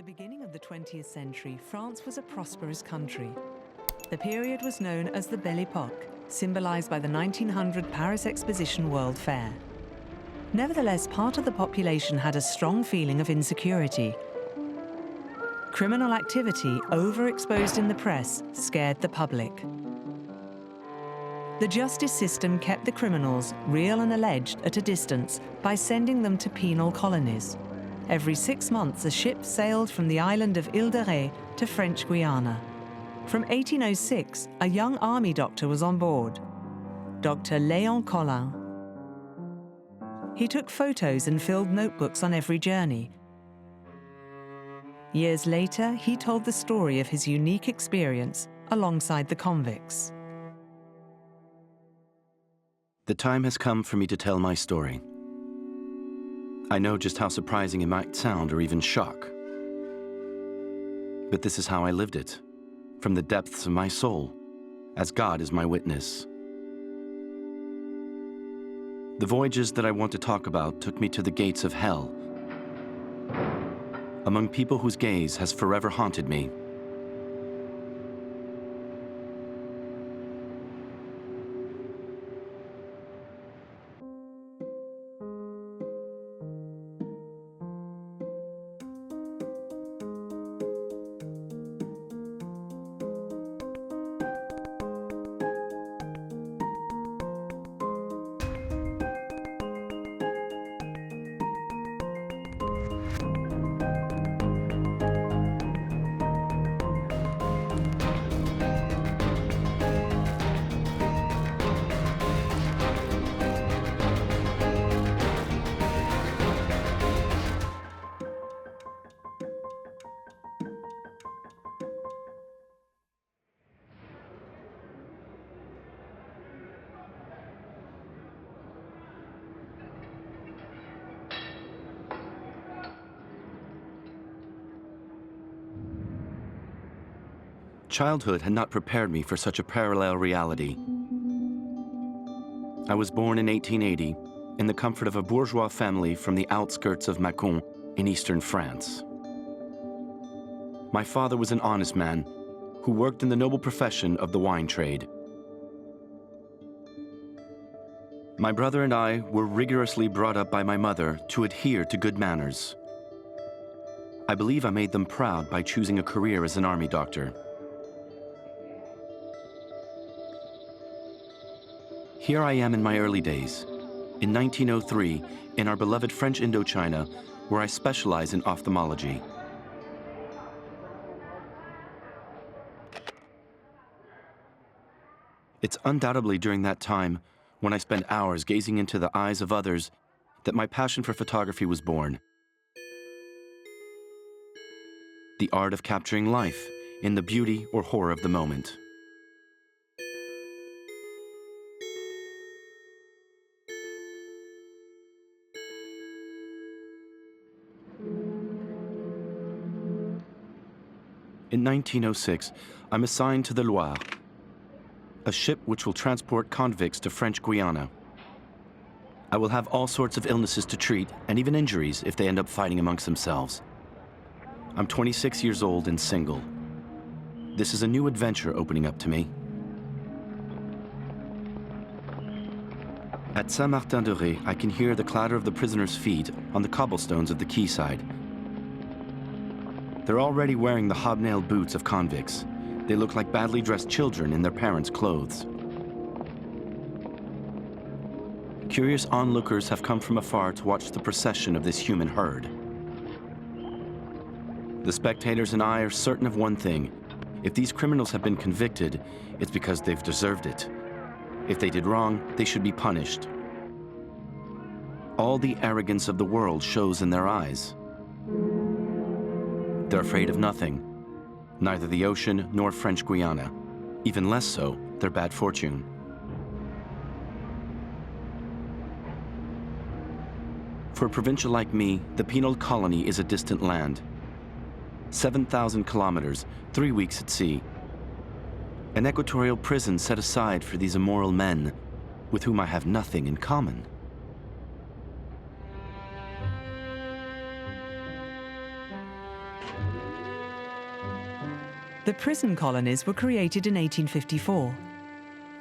beginning of the 20th century, France was a prosperous country. The period was known as the Belle Époque, symbolized by the 1900 Paris Exposition World Fair. Nevertheless, part of the population had a strong feeling of insecurity. Criminal activity, overexposed in the press, scared the public. The justice system kept the criminals, real and alleged, at a distance by sending them to penal colonies. Every 6 months, a ship sailed from the island of Ile de Ré to French Guiana. From 1806, a young army doctor was on board, Dr. Léon Collin. He took photos and filled notebooks on every journey. Years later, he told the story of his unique experience alongside the convicts. The time has come for me to tell my story. I know just how surprising it might sound or even shock. But this is how I lived it, from the depths of my soul, as God is my witness. The voyages that I want to talk about took me to the gates of hell, among people whose gaze has forever haunted me. Childhood had not prepared me for such a parallel reality. I was born in 1880 in the comfort of a bourgeois family from the outskirts of Mâcon in eastern France. My father was an honest man who worked in the noble profession of the wine trade. My brother and I were rigorously brought up by my mother to adhere to good manners. I believe I made them proud by choosing a career as an army doctor. Here I am in my early days, in 1903, in our beloved French Indochina, where I specialize in ophthalmology. It's undoubtedly during that time, when I spent hours gazing into the eyes of others, that my passion for photography was born. The art of capturing life in the beauty or horror of the moment. In 1906, I'm assigned to the Loire, a ship which will transport convicts to French Guiana. I will have all sorts of illnesses to treat, and even injuries if they end up fighting amongst themselves. I'm 26 years old and single. This is a new adventure opening up to me. At Saint-Martin-de-Ré, I can hear the clatter of the prisoners' feet on the cobblestones of the quayside. They're already wearing the hobnailed boots of convicts. They look like badly dressed children in their parents' clothes. Curious onlookers have come from afar to watch the procession of this human herd. The spectators and I are certain of one thing. If these criminals have been convicted, it's because they've deserved it. If they did wrong, they should be punished. All the arrogance of the world shows in their eyes. They're afraid of nothing, neither the ocean nor French Guiana, even less so their bad fortune. For a provincial like me, the Penal Colony is a distant land. 7,000 kilometers, 3 weeks at sea. An equatorial prison set aside for these immoral men, with whom I have nothing in common. The prison colonies were created in 1854.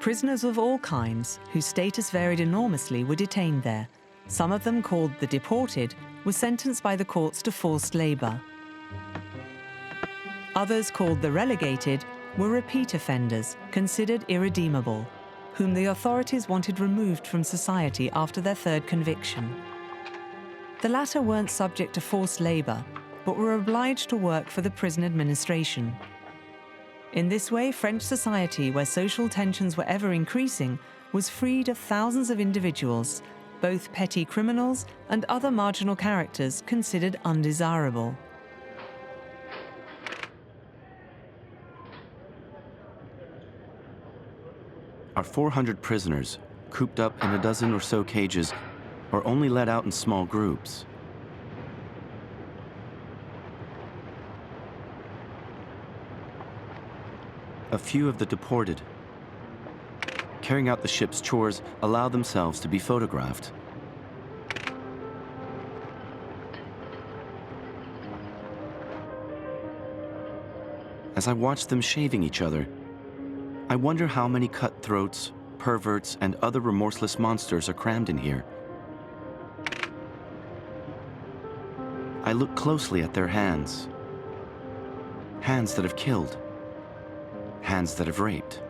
Prisoners of all kinds, whose status varied enormously, were detained there. Some of them, called the deported, were sentenced by the courts to forced labor. Others, called the relegated, were repeat offenders, considered irredeemable, whom the authorities wanted removed from society after their third conviction. The latter weren't subject to forced labor, but were obliged to work for the prison administration. In this way, French society, where social tensions were ever increasing, was freed of thousands of individuals, both petty criminals and other marginal characters considered undesirable. Our 400 prisoners, cooped up in a dozen or so cages, are only let out in small groups. A few of the deported, carrying out the ship's chores, allow themselves to be photographed. As I watch them shaving each other, I wonder how many cutthroats, perverts, and other remorseless monsters are crammed in here. I look closely at their hands. Hands that have killed. Hands that have raped.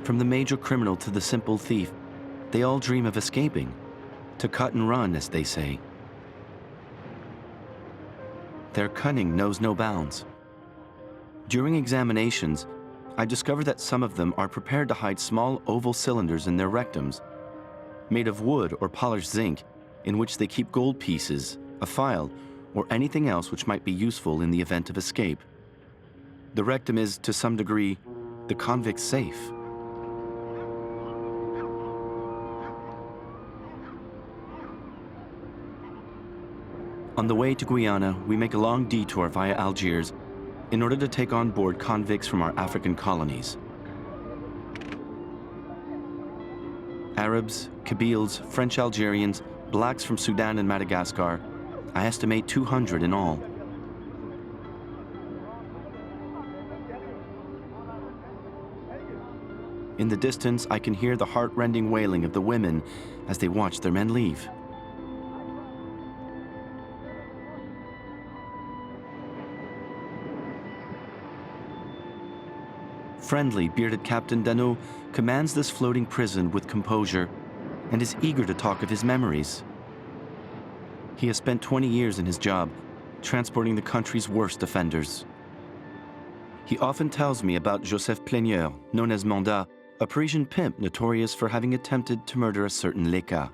From the major criminal to the simple thief, they all dream of escaping, to cut and run, as they say. Their cunning knows no bounds. During examinations, I discover that some of them are prepared to hide small oval cylinders in their rectums, made of wood or polished zinc, in which they keep gold pieces, a file, or anything else which might be useful in the event of escape. The rectum is, to some degree, the convict's safe. On the way to Guiana, we make a long detour via Algiers in order to take on board convicts from our African colonies. Arabs, Kabyles, French Algerians, blacks from Sudan and Madagascar, I estimate 200 in all. In the distance, I can hear the heart-rending wailing of the women as they watch their men leave. Friendly, bearded Captain Dano commands this floating prison with composure and is eager to talk of his memories. He has spent 20 years in his job, transporting the country's worst offenders. He often tells me about Joseph Plaigneur, known as Mandat, a Parisian pimp notorious for having attempted to murder a certain Léka.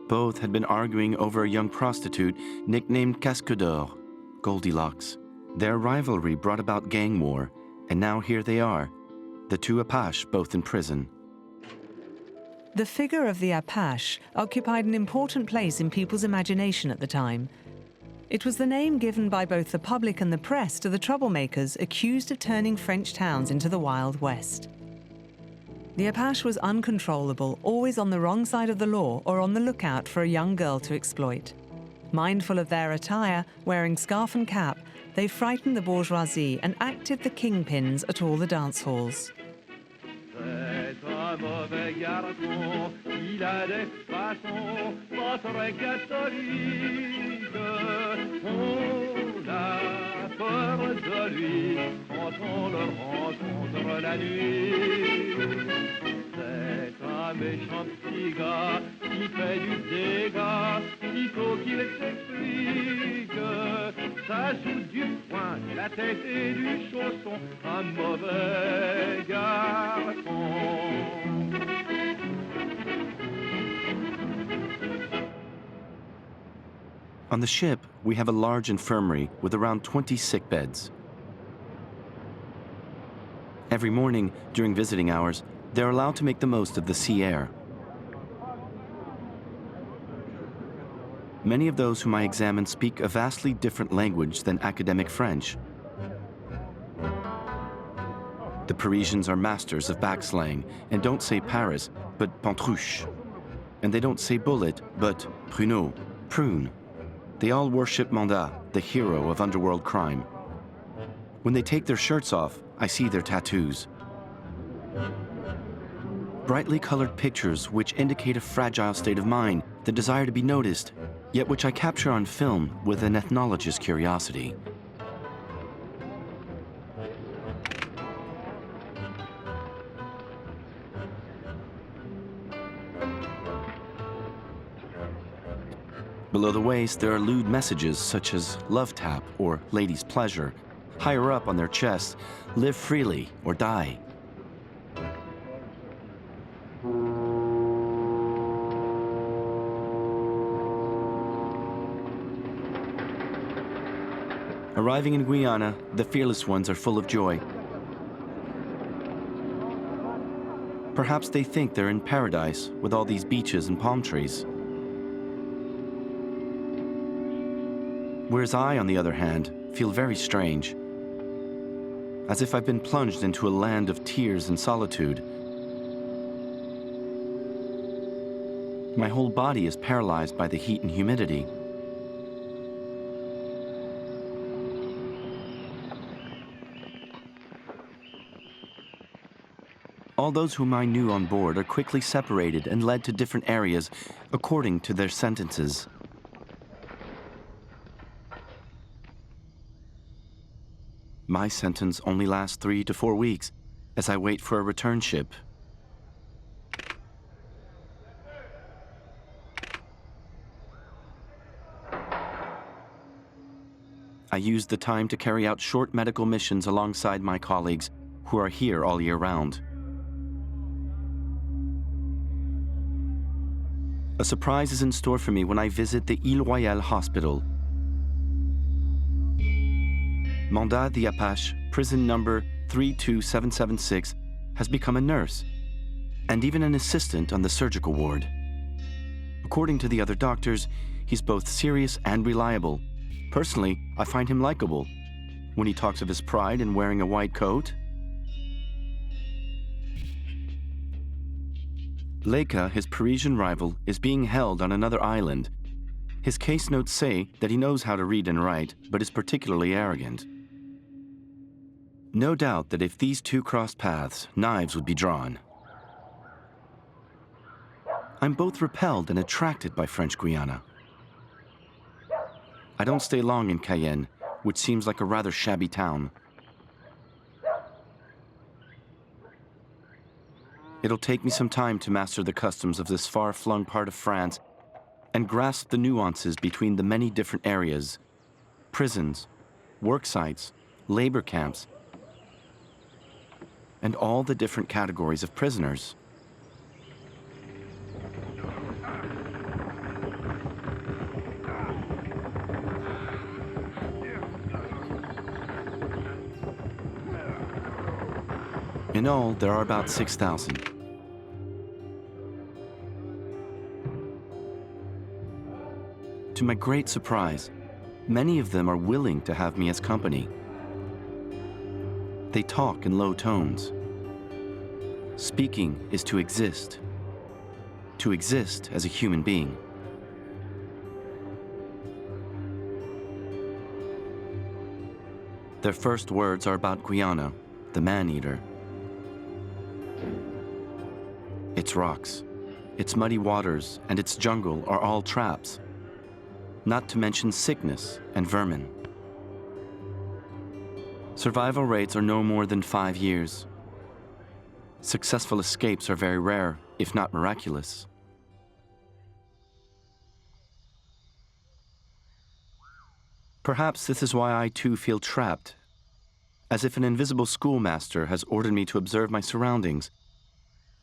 Both had been arguing over a young prostitute nicknamed Casque d'Or, Goldilocks. Their rivalry brought about gang war, and now here they are, the two Apaches both in prison. The figure of the Apache occupied an important place in people's imagination at the time. It was the name given by both the public and the press to the troublemakers accused of turning French towns into the Wild West. The Apache was uncontrollable, always on the wrong side of the law or on the lookout for a young girl to exploit. Mindful of their attire, wearing scarf and cap, they frightened the bourgeoisie and acted the kingpins at all the dance halls. C'est un mauvais garçon, il a des façons pas très catholiques. On a peur de lui quand on le rencontre la nuit. C'est un méchant petit gars qui fait du dégât, il faut qu'il s'explique. Ça joue du poing, de la tête et du chausson, un mauvais garçon. On the ship, we have a large infirmary with around 20 sick beds. Every morning, during visiting hours, they're allowed to make the most of the sea air. Many of those whom I examine speak a vastly different language than academic French. The Parisians are masters of backslang and don't say Paris, but Pantrouche. And they don't say bullet, but pruneau, prune. They all worship Mandat, the hero of underworld crime. When they take their shirts off, I see their tattoos. Brightly colored pictures which indicate a fragile state of mind, the desire to be noticed, yet which I capture on film with an ethnologist's curiosity. Below the waist, there are lewd messages such as love tap or lady's pleasure. Higher up on their chests, live freely or die. Arriving in Guiana, the fearless ones are full of joy. Perhaps they think they're in paradise with all these beaches and palm trees. Whereas I, on the other hand, feel very strange. As if I've been plunged into a land of tears and solitude. My whole body is paralyzed by the heat and humidity. All those whom I knew on board are quickly separated and led to different areas according to their sentences. My sentence only lasts 3 to 4 weeks as I wait for a return ship. I use the time to carry out short medical missions alongside my colleagues who are here all year round. A surprise is in store for me when I visit the Ile Royale Hospital. Mandat the Apache, prison number 32776, has become a nurse and even an assistant on the surgical ward. According to the other doctors, he's both serious and reliable. Personally, I find him likable. When he talks of his pride in wearing a white coat. Leica, his Parisian rival, is being held on another island. His case notes say that he knows how to read and write, but is particularly arrogant. No doubt that if these two crossed paths, knives would be drawn. I'm both repelled and attracted by French Guiana. I don't stay long in Cayenne, which seems like a rather shabby town. It'll take me some time to master the customs of this far-flung part of France and grasp the nuances between the many different areas, prisons, work sites, labor camps, and all the different categories of prisoners. In all, there are about 6,000. To my great surprise, many of them are willing to have me as company. They talk in low tones. Speaking is to exist as a human being. Their first words are about Guiana, the man-eater. Its rocks, its muddy waters, and its jungle are all traps, not to mention sickness and vermin. Survival rates are no more than 5 years. Successful escapes are very rare, if not miraculous. Perhaps this is why I too feel trapped, as if an invisible schoolmaster has ordered me to observe my surroundings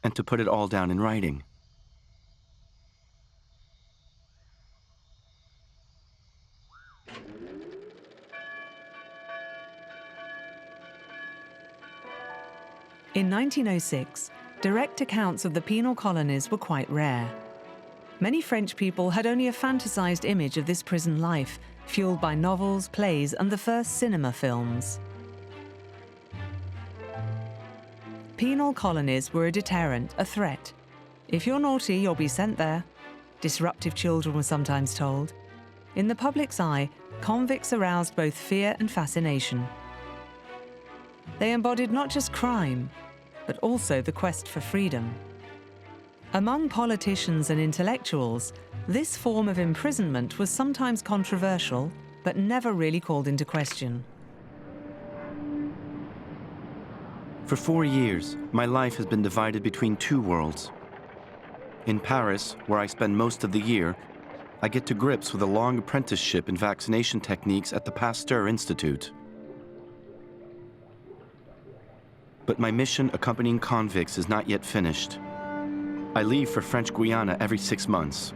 and to put it all down in writing. In 1906, direct accounts of the penal colonies were quite rare. Many French people had only a fantasized image of this prison life, fueled by novels, plays, and the first cinema films. Penal colonies were a deterrent, a threat. If you're naughty, you'll be sent there. Disruptive children were sometimes told. In the public's eye, convicts aroused both fear and fascination. They embodied not just crime, but also the quest for freedom. Among politicians and intellectuals, this form of imprisonment was sometimes controversial, but never really called into question. For 4 years, my life has been divided between two worlds. In Paris, where I spend most of the year, I get to grips with a long apprenticeship in vaccination techniques at the Pasteur Institute. But my mission accompanying convicts is not yet finished. I leave for French Guiana every 6 months.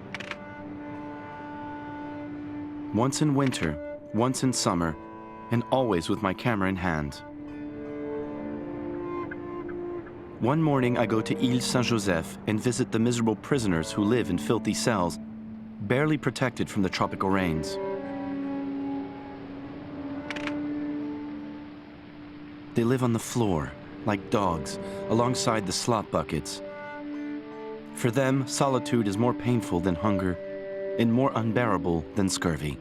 Once in winter, once in summer, and always with my camera in hand. One morning I go to Ile Saint-Joseph and visit the miserable prisoners who live in filthy cells, barely protected from the tropical rains. They live on the floor, like dogs, alongside the slop buckets. For them, solitude is more painful than hunger and more unbearable than scurvy.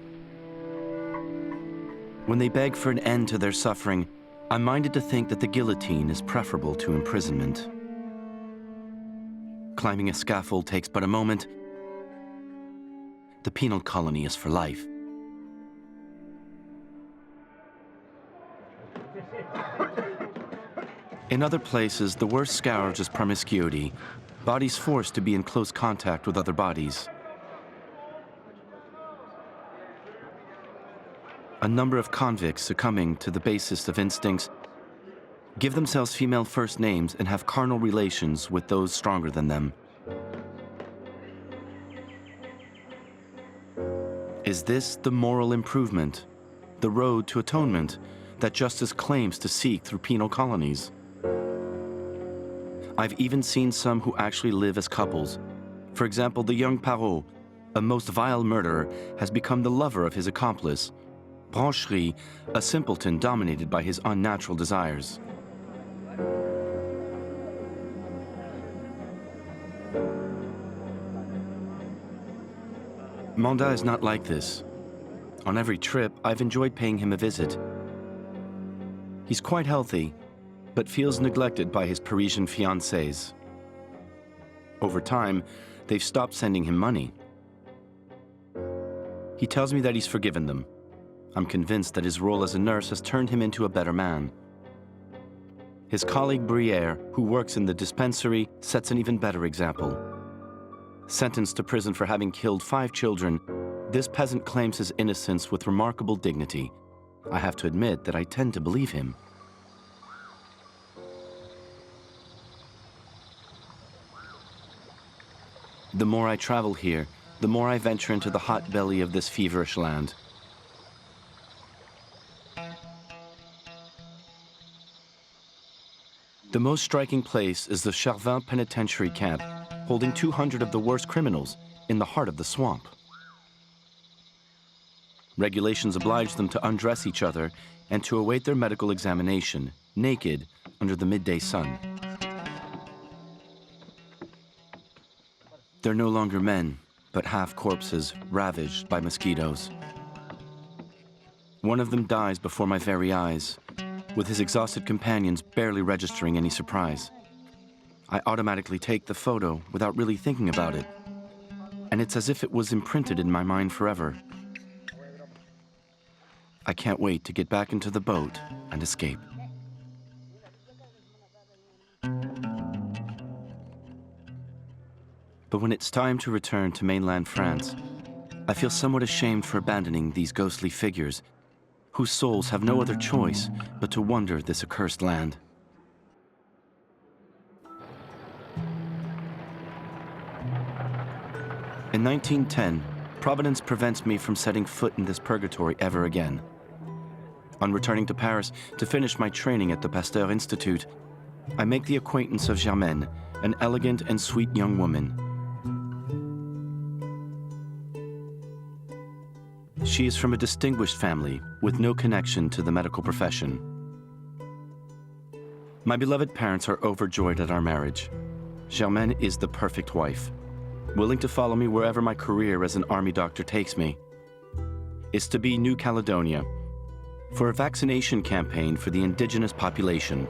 When they beg for an end to their suffering, I'm minded to think that the guillotine is preferable to imprisonment. Climbing a scaffold takes but a moment. The penal colony is for life. In other places, the worst scourge is promiscuity, bodies forced to be in close contact with other bodies. A number of convicts succumbing to the basest of instincts give themselves female first names and have carnal relations with those stronger than them. Is this the moral improvement, the road to atonement that justice claims to seek through penal colonies? I've even seen some who actually live as couples. For example, the young Parot, a most vile murderer, has become the lover of his accomplice, Brancherie, a simpleton dominated by his unnatural desires. Mandat is not like this. On every trip, I've enjoyed paying him a visit. He's quite healthy, but feels neglected by his Parisian fiancées. Over time, they've stopped sending him money. He tells me that he's forgiven them. I'm convinced that his role as a nurse has turned him into a better man. His colleague Brière, who works in the dispensary, sets an even better example. Sentenced to prison for having killed 5 children, this peasant claims his innocence with remarkable dignity. I have to admit that I tend to believe him. The more I travel here, the more I venture into the hot belly of this feverish land. The most striking place is the Charvin penitentiary camp, holding 200 of the worst criminals in the heart of the swamp. Regulations oblige them to undress each other and to await their medical examination, naked, under the midday sun. They're no longer men, but half corpses ravaged by mosquitoes. One of them dies before my very eyes, with his exhausted companions barely registering any surprise. I automatically take the photo without really thinking about it, and it's as if it was imprinted in my mind forever. I can't wait to get back into the boat and escape. But when it's time to return to mainland France, I feel somewhat ashamed for abandoning these ghostly figures whose souls have no other choice but to wander this accursed land. In 1910, Providence prevents me from setting foot in this purgatory ever again. On returning to Paris to finish my training at the Pasteur Institute, I make the acquaintance of Germaine, an elegant and sweet young woman. She is from a distinguished family with no connection to the medical profession. My beloved parents are overjoyed at our marriage. Germaine is the perfect wife, willing to follow me wherever my career as an army doctor takes me. is to be New Caledonia for a vaccination campaign for the indigenous population.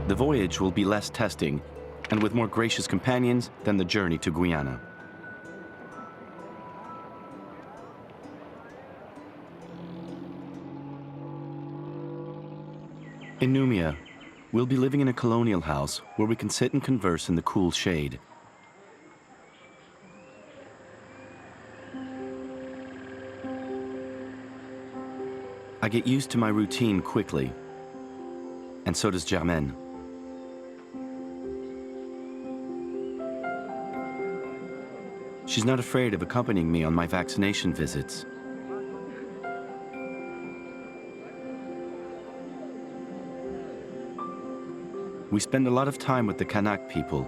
The voyage will be less testing and with more gracious companions than the journey to Guiana. In Numia, we'll be living in a colonial house where we can sit and converse in the cool shade. I get used to my routine quickly, and so does Germaine. She's not afraid of accompanying me on my vaccination visits. We spend a lot of time with the Kanak people.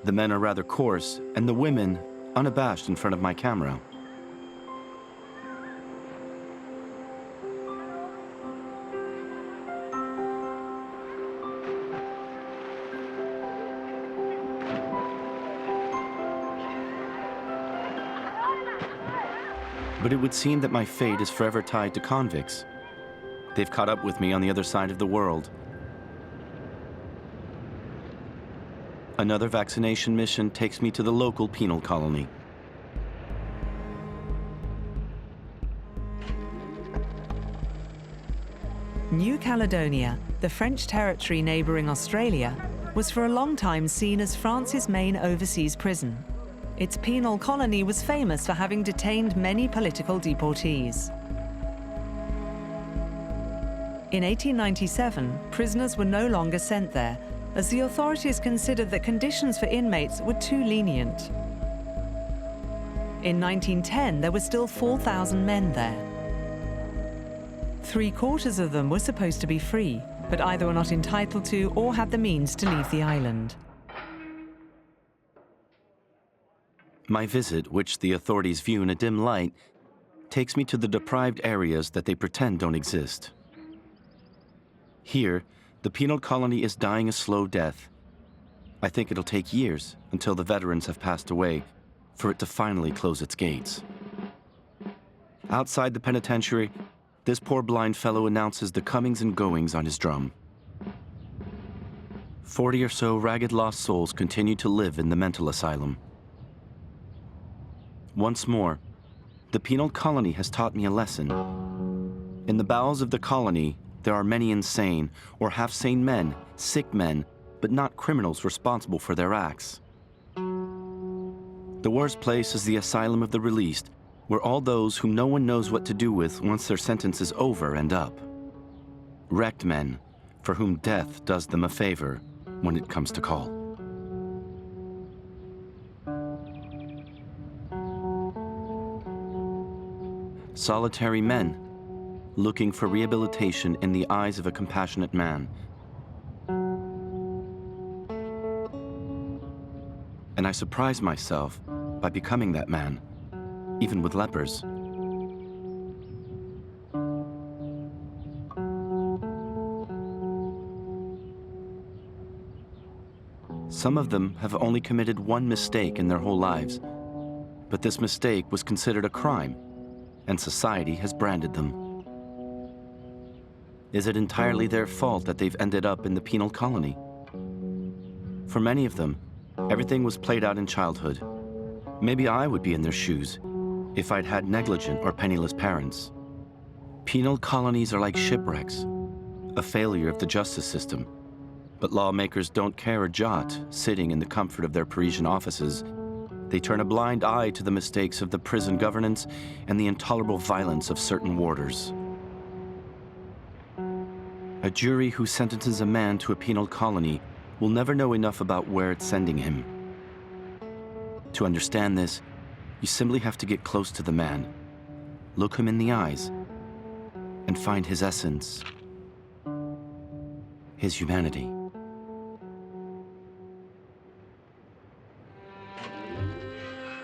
The men are rather coarse, and the women unabashed in front of my camera. But it would seem that my fate is forever tied to convicts. They've caught up with me on the other side of the world. Another vaccination mission takes me to the local penal colony. New Caledonia, the French territory neighbouring Australia, was for a long time seen as France's main overseas prison. Its penal colony was famous for having detained many political deportees. In 1897, prisoners were no longer sent there, as the authorities considered that conditions for inmates were too lenient. In 1910, there were still 4,000 men there. 3/4 of them were supposed to be free, but either were not entitled to or had the means to leave the island. My visit, which the authorities view in a dim light, takes me to the deprived areas that they pretend don't exist. Here, the penal colony is dying a slow death. I think it'll take years, until the veterans have passed away, for it to finally close its gates. Outside the penitentiary, this poor blind fellow announces the comings and goings on his drum. 40 or so ragged lost souls continue to live in the mental asylum. Once more, the penal colony has taught me a lesson. In the bowels of the colony, there are many insane or half-sane men, sick men, but not criminals responsible for their acts. The worst place is the asylum of the released, where all those whom no one knows what to do with once their sentence is over end up. Wrecked men, for whom death does them a favor when it comes to call. Solitary men, looking for rehabilitation in the eyes of a compassionate man. And I surprise myself by becoming that man, even with lepers. Some of them have only committed one mistake in their whole lives, but this mistake was considered a crime, and society has branded them. Is it entirely their fault that they've ended up in the penal colony? For many of them, everything was played out in childhood. Maybe I would be in their shoes if I'd had negligent or penniless parents. Penal colonies are like shipwrecks, a failure of the justice system. But lawmakers don't care a jot, sitting in the comfort of their Parisian offices. They turn a blind eye to the mistakes of the prison governance and the intolerable violence of certain warders. A jury who sentences a man to a penal colony will never know enough about where it's sending him. To understand this, you simply have to get close to the man, look him in the eyes, and find his essence, his humanity.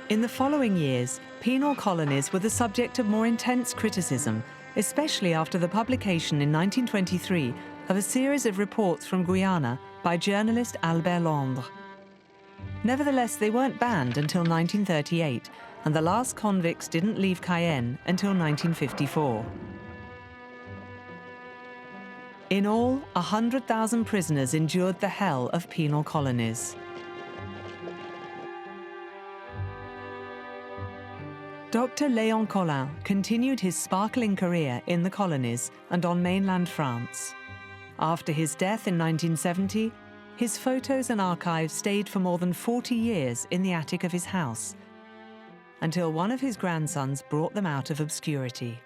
In the following years, penal colonies were the subject of more intense criticism, especially after the publication in 1923 of a series of reports from Guiana by journalist Albert Londres. Nevertheless, they weren't banned until 1938, and the last convicts didn't leave Cayenne until 1954. In all, 100,000 prisoners endured the hell of penal colonies. Dr. Léon Collin continued his sparkling career in the colonies and on mainland France. After his death in 1970, his photos and archives stayed for more than 40 years in the attic of his house, until one of his grandsons brought them out of obscurity.